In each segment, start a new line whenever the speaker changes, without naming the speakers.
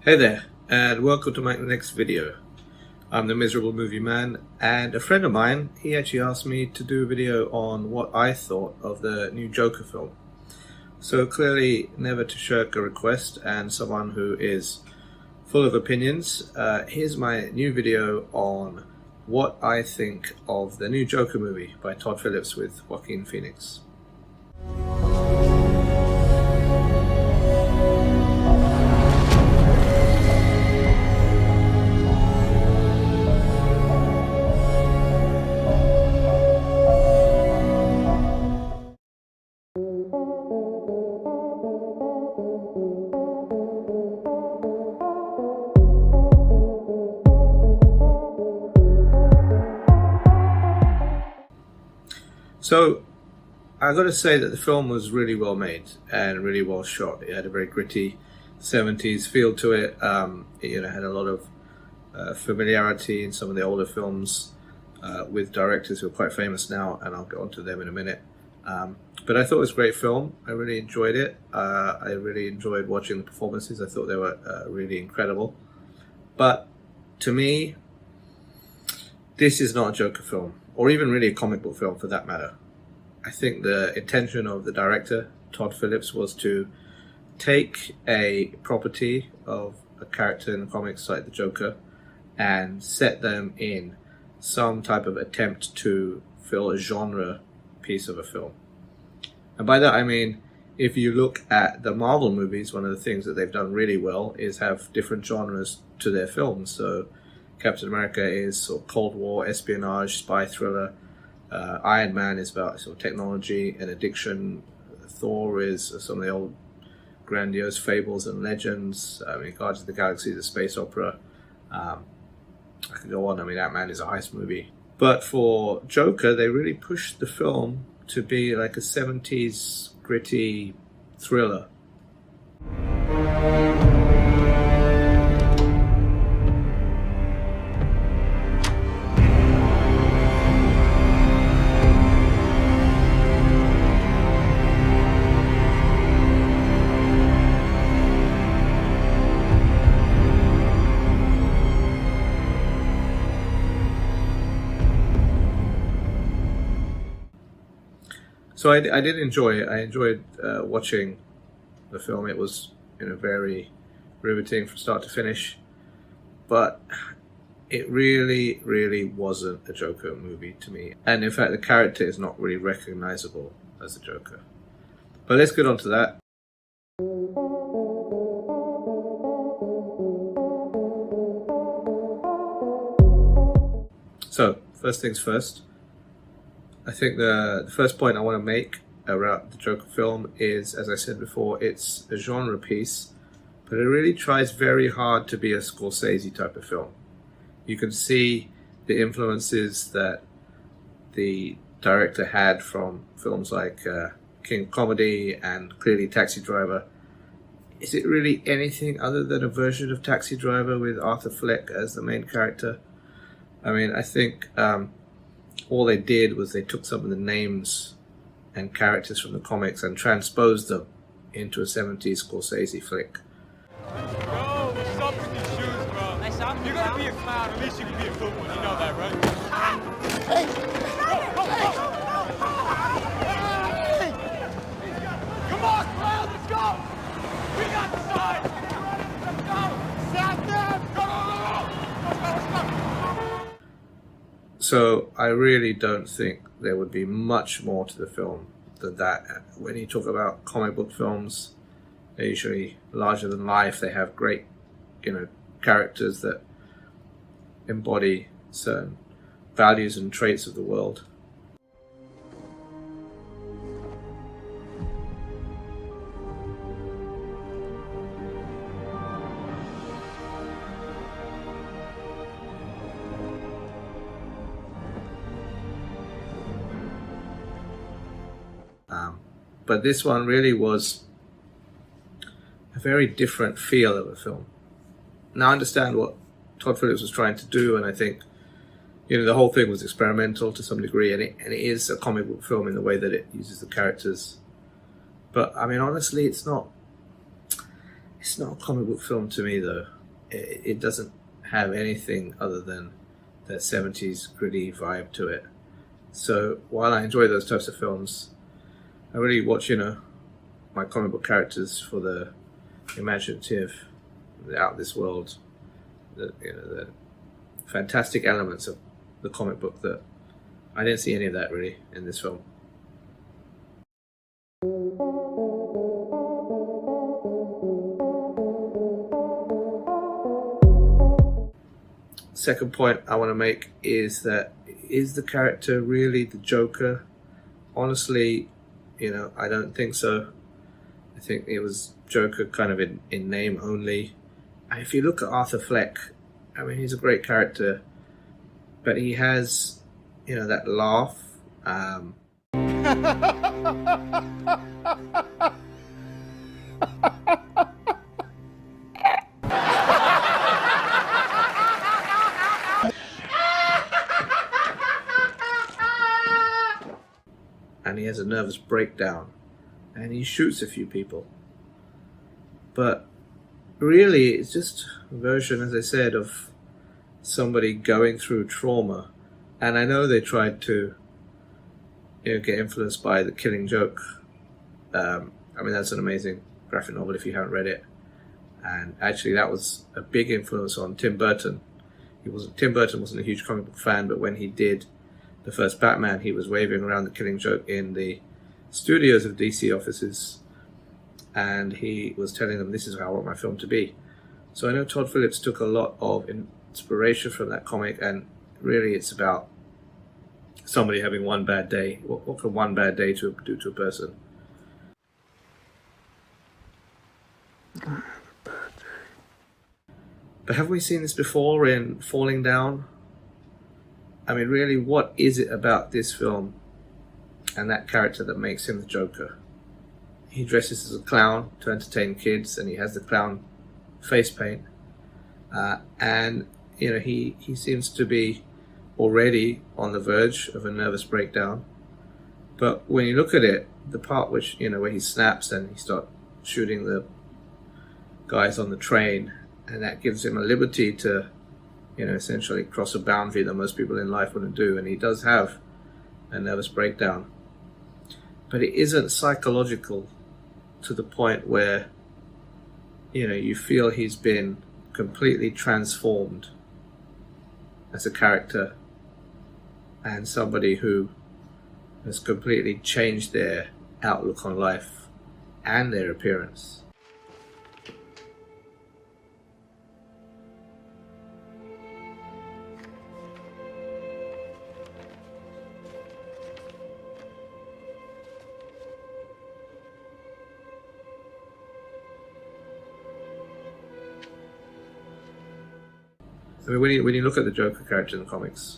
Hey there, and welcome to my next video. I'm the Miserable Movie Man, and a friend of mine, he actually asked me to do a video on what I thought of the new Joker film. So clearly, never to shirk a request, and someone who is full of opinions. Here's my new video on what I think of the new Joker movie by Todd Phillips with Joaquin Phoenix. So, I got to say that the film was really well made and really well shot. It had a very gritty 70s feel to it. It had a lot of familiarity in some of the older films with directors who are quite famous now, and I'll get onto them in a minute. But I thought it was a great film. I really enjoyed it. I really enjoyed watching the performances. I thought they were really incredible. But to me, this is not a Joker film, or even really a comic book film for that matter. I think the intention of the director, Todd Phillips, was to take a property of a character in the comics like the Joker and set them in some type of attempt to fill a genre piece of a film. And by that I mean, if you look at the Marvel movies, one of the things that they've done really well is have different genres to their films. So Captain America is sort of Cold War, espionage, spy thriller. Iron Man is about sort of technology and addiction. Thor is some of the old grandiose fables and legends. Guardians of the Galaxy is a space opera. I could go on. Ant-Man is a heist movie. But for Joker, they really pushed the film to be like a 70s gritty thriller. So I did enjoy it. I enjoyed watching the film. It was very riveting from start to finish. But it really, really wasn't a Joker movie to me. And in fact, the character is not really recognizable as a Joker. But let's get on to that. So, first things first. I think the first point I want to make about the Joker film is, as I said before, it's a genre piece, but it really tries very hard to be a Scorsese type of film. You can see the influences that the director had from films like King of Comedy and clearly Taxi Driver. Is it really anything other than a version of Taxi Driver with Arthur Fleck as the main character? I think all they did was they took some of the names and characters from the comics and transposed them into a 70s Scorsese flick.
Bro, what's up with these shoes, bro? Nice up. You're gonna be a clown, at least you can be a good one. You know that, right? Hey! Come on, clown, let's go! We got the side! Let's go! Stop them! Go, go, go, go!
So I really don't think there would be much more to the film than that. When you talk about comic book films, they're usually larger than life. They have great, characters that embody certain values and traits of the world. But this one really was a very different feel of a film. Now I understand what Todd Phillips was trying to do, and I think the whole thing was experimental to some degree, and it is a comic book film in the way that it uses the characters. But honestly, it's not It's not a comic book film to me, though. It doesn't have anything other than that 70s gritty vibe to it. So while I enjoy those types of films, I really watch, my comic book characters for the imaginative, the out of this world, the fantastic elements of the comic book that I didn't see any of that really in this film. Second point I want to make is that, is the character really the Joker? Honestly, I don't think so. I think it was Joker kind of in name only. And if you look at Arthur Fleck, I mean, he's a great character, but he has, that laugh. And he has a nervous breakdown, and he shoots a few people. But really, it's just a version, as I said, of somebody going through trauma. And I know they tried to, get influenced by The Killing Joke. That's an amazing graphic novel if you haven't read it. And actually, that was a big influence on Tim Burton. Tim Burton wasn't a huge comic book fan, but when he did the first Batman, he was waving around The Killing Joke in the studios of DC offices, and he was telling them, this is how I want my film to be. So I know Todd Phillips took a lot of inspiration from that comic, and really it's about somebody having one bad day. What can one bad day do to a person? But have we seen this before in Falling Down? I mean, really, what is it about this film and that character that makes him the Joker? He dresses as a clown to entertain kids, and he has the clown face paint. He seems to be already on the verge of a nervous breakdown. But when you look at it, the part which, where he snaps and he starts shooting the guys on the train, and that gives him a liberty to essentially cross a boundary that most people in life wouldn't do. And he does have a nervous breakdown. But it isn't psychological to the point where, you feel he's been completely transformed as a character and somebody who has completely changed their outlook on life and their appearance. I mean, when you look at the Joker character in the comics,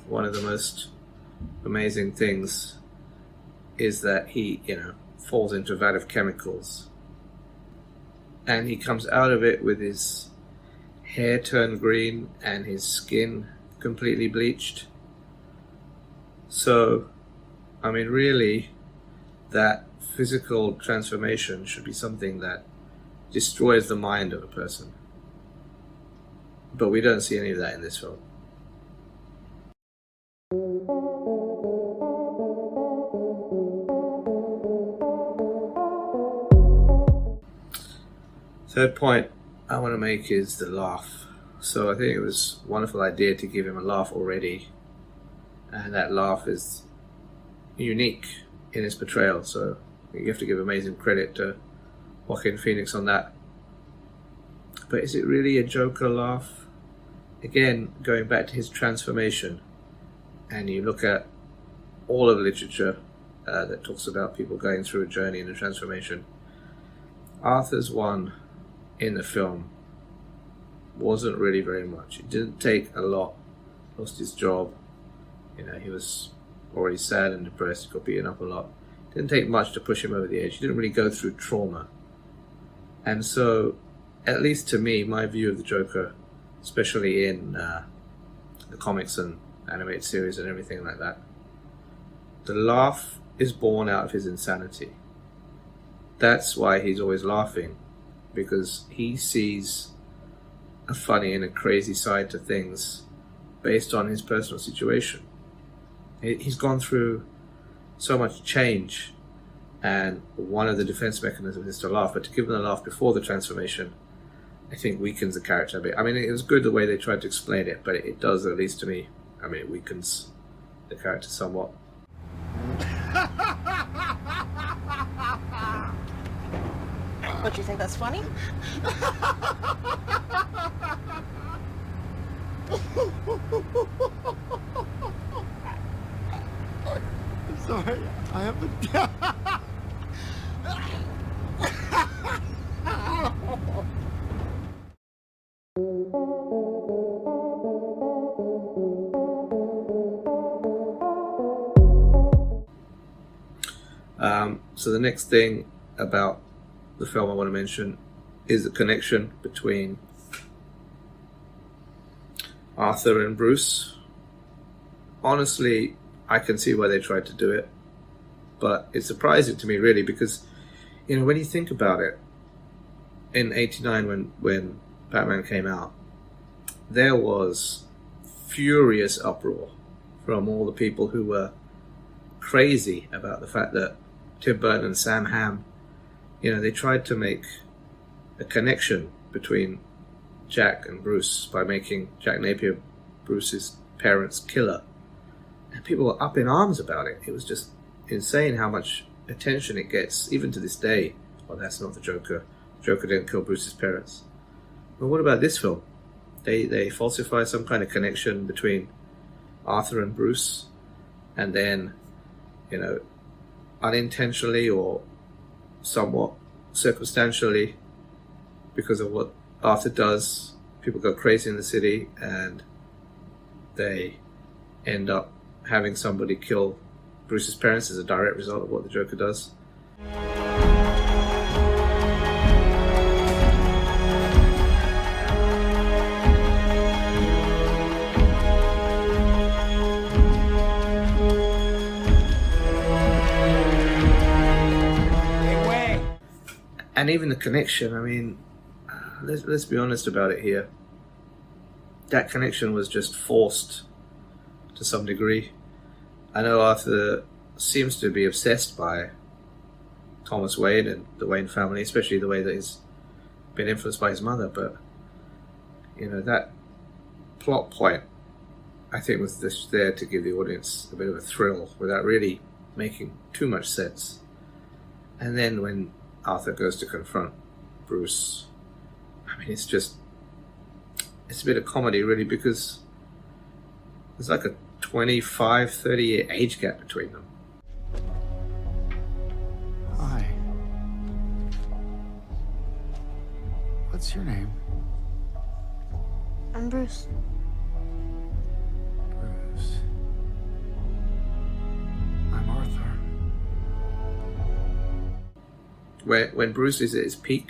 one of the most amazing things is that he, falls into a vat of chemicals, and he comes out of it with his hair turned green and his skin completely bleached. So, I mean, really, that physical transformation should be something that destroys the mind of a person. But we don't see any of that in this film. Third point I want to make is the laugh. So I think it was a wonderful idea to give him a laugh already. And that laugh is unique in his portrayal. So you have to give amazing credit to Joaquin Phoenix on that. But is it really a Joker laugh? Again, going back to his transformation, and you look at all of literature that talks about people going through a journey and a transformation, Arthur's one in the film wasn't really very much. It didn't take a lot. Lost his job. He was already sad and depressed. He got beaten up a lot. It didn't take much to push him over the edge. He didn't really go through trauma. And so, at least to me, my view of the Joker, especially in the comics and animated series and everything like that, the laugh is born out of his insanity. That's why he's always laughing, because he sees a funny and a crazy side to things based on his personal situation. He's gone through so much change, and one of the defense mechanisms is to laugh, but to give them a laugh before the transformation, I think weakens the character a bit. I mean, it was good the way they tried to explain it, but it does, at least to me, I mean, it weakens the character somewhat.
What, you think that's funny?
Sorry, I haven't.
So the next thing about the film I want to mention is the connection between Arthur and Bruce. Honestly, I can see why they tried to do it, but it's surprising to me, really, because, you know, when you think about it, in '89 when Batman came out, there was furious uproar from all the people who were crazy about the fact that Tim Burton and Sam Hamm, you know, they tried to make a connection between Jack and Bruce by making Jack Napier Bruce's parents' killer. And people were up in arms about it. It was just insane how much attention it gets, even to this day. Well, that's not the Joker. Joker didn't kill Bruce's parents. But what about this film? They falsify some kind of connection between Arthur and Bruce, and then, you know, unintentionally or somewhat circumstantially, because of what Arthur does, people go crazy in the city and they end up having somebody kill Bruce's parents as a direct result of what the Joker does. And even the connection, I mean, let's be honest about it here. That connection was just forced to some degree. I know Arthur seems to be obsessed by Thomas Wayne and the Wayne family, especially the way that he's been influenced by his mother, but, you know, that plot point, I think, was just there to give the audience a bit of a thrill without really making too much sense. And then when Arthur goes to confront Bruce, I mean, it's a bit of comedy, really, because there's like a 25, 30-year age gap between them.
Hi. What's your name?
I'm Bruce.
Bruce. I'm Arthur.
When Bruce is at his peak,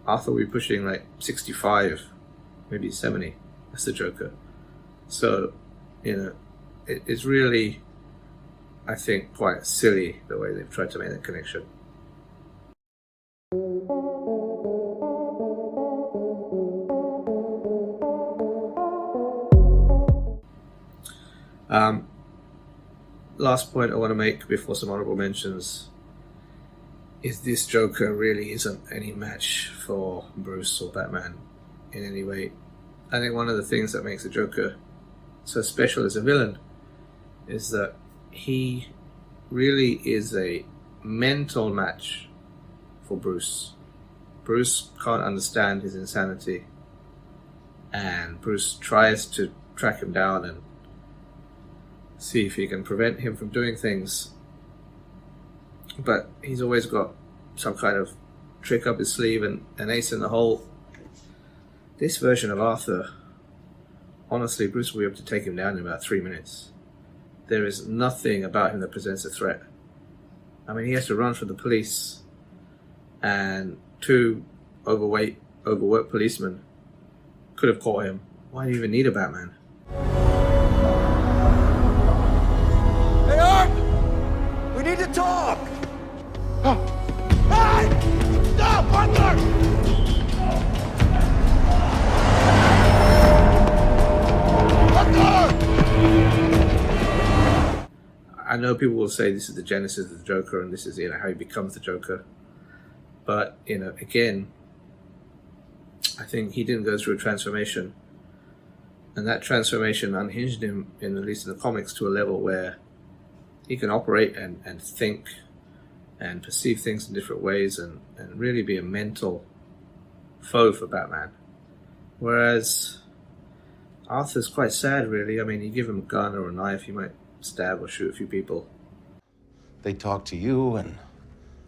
Arthur will be pushing like 65, maybe 70. That's the Joker. So, you know, it's really, I think, quite silly the way they've tried to make that connection. Last point I want to make before some honorable mentions is this Joker really isn't any match for Bruce or Batman in any way. I think one of the things that makes the Joker so special as a villain is that he really is a mental match for Bruce. Bruce can't understand his insanity, and Bruce tries to track him down and see if he can prevent him from doing things, but he's always got some kind of trick up his sleeve and an ace in the hole. This version of Arthur, honestly, Bruce will be able to take him down in about 3 minutes. There is nothing about him that presents a threat. I mean, he has to run from the police, and 2 overworked policemen could have caught him. Why do you even need a Batman?
Hey, Art! We need to talk! Hey! Stop, Arthur!
know people will say this is the genesis of the Joker, and this is how he becomes the Joker. But again, I think he didn't go through a transformation, and that transformation unhinged him, at least in the comics, to a level where he can operate and think and perceive things in different ways, and really be a mental foe for Batman. Whereas Arthur's quite sad, really. I mean, you give him a gun or a knife, he might stab or shoot a few people.
They talked to you, and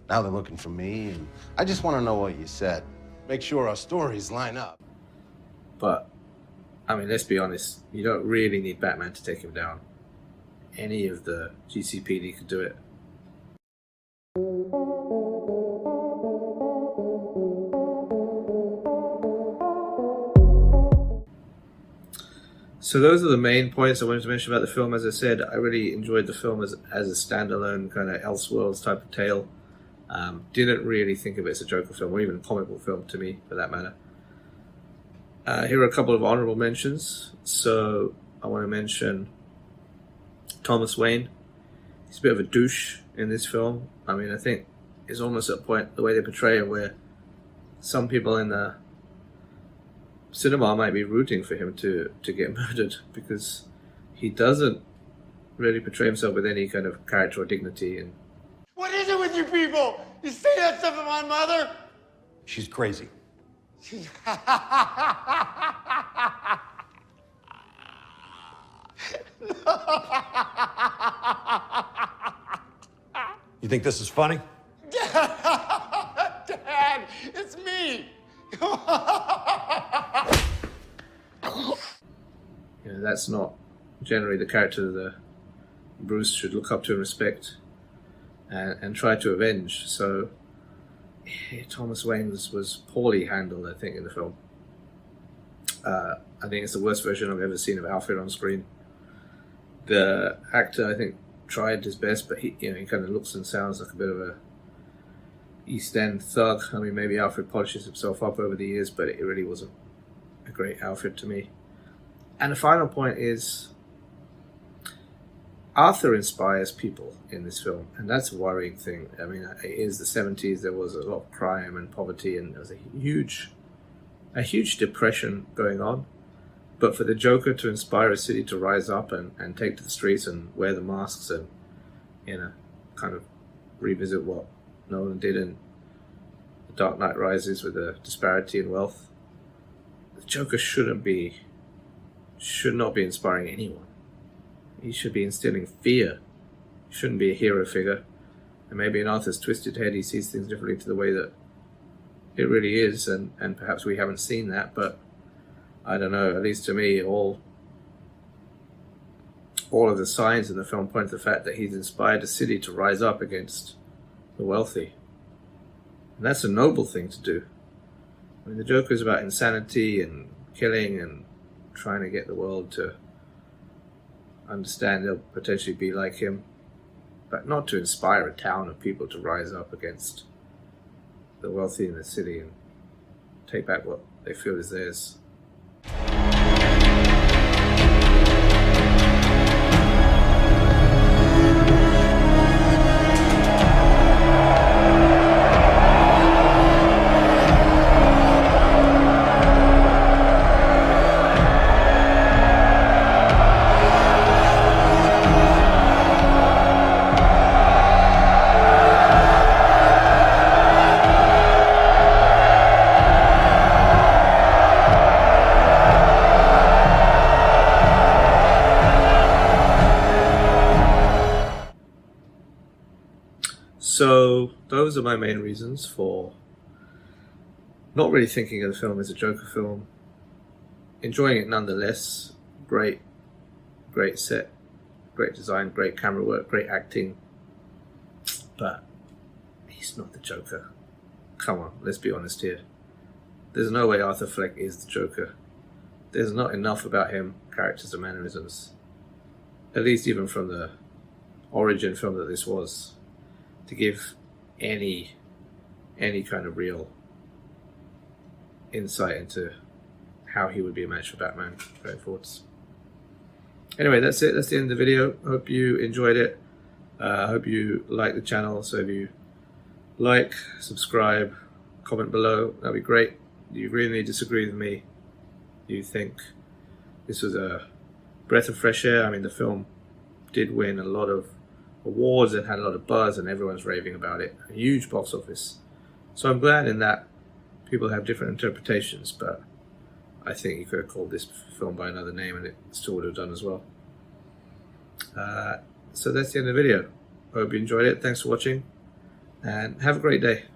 now they're looking for me, and I just want to know what you said. Make sure our stories line up.
But, I mean, let's be honest, you don't really need Batman to take him down. Any of the GCPD could do it. So those are the main points I wanted to mention about the film. As I said, I really enjoyed the film as a standalone kind of Elseworlds type of tale. Didn't really think of it as a Joker film, or even a comic book film to me, for that matter. Here are a couple of honorable mentions. So I want to mention Thomas Wayne. He's a bit of a douche in this film. I mean, I think it's almost at a point, the way they portray him, where some people in the cinema might be rooting for him to get murdered, because he doesn't really portray himself with any kind of character or dignity. And
What is it with you people? You say that stuff to my mother?
She's crazy.
She's...
You think this is funny?
Dad, it's me.
That's not generally the character that Bruce should look up to and respect and try to avenge. So Thomas Wayne was poorly handled, I think, in the film. I think it's the worst version I've ever seen of Alfred on screen. The actor, I think, tried his best, but he kind of looks and sounds like a bit of a East End thug. I mean, maybe Alfred polishes himself up over the years, but it really wasn't a great Alfred to me. And the final point is, Arthur inspires people in this film, and that's a worrying thing. I mean, it is the 70s, there was a lot of crime and poverty, and there was a huge depression going on. But for the Joker to inspire a city to rise up and take to the streets and wear the masks and, kind of revisit what Nolan did in The Dark Knight Rises with the disparity in wealth, the Joker should not be inspiring anyone. He should be instilling fear. He shouldn't be a hero figure. And maybe in Arthur's twisted head, he sees things differently to the way that it really is, and perhaps we haven't seen that, but I don't know, at least to me, all of the signs in the film point to the fact that he's inspired a city to rise up against the wealthy. And that's a noble thing to do. I mean, the Joker is about insanity and killing and trying to get the world to understand they'll potentially be like him, but not to inspire a town of people to rise up against the wealthy in the city and take back what they feel is theirs. So those are my main reasons for not really thinking of the film as a Joker film. Enjoying it nonetheless. Great set, great design, great camera work, great acting. But he's not the Joker. Come on, let's be honest here. There's no way Arthur Fleck is the Joker. There's not enough about him, characters and mannerisms, at least even from the origin film that this was, to give any kind of real insight into how he would be a match for Batman going forwards. Anyway, that's it. That's the end of the video. Hope you enjoyed it. I hope you like the channel. So if you like, subscribe, comment below, that'd be great. Do you really disagree with me? Do you think this was a breath of fresh air? I mean, the film did win a lot of awards and had a lot of buzz, and everyone's raving about it. A huge box office. So I'm glad in that people have different interpretations, but I think you could have called this film by another name and it still would have done as well. So that's the end of the video. I hope you enjoyed it. Thanks for watching and have a great day.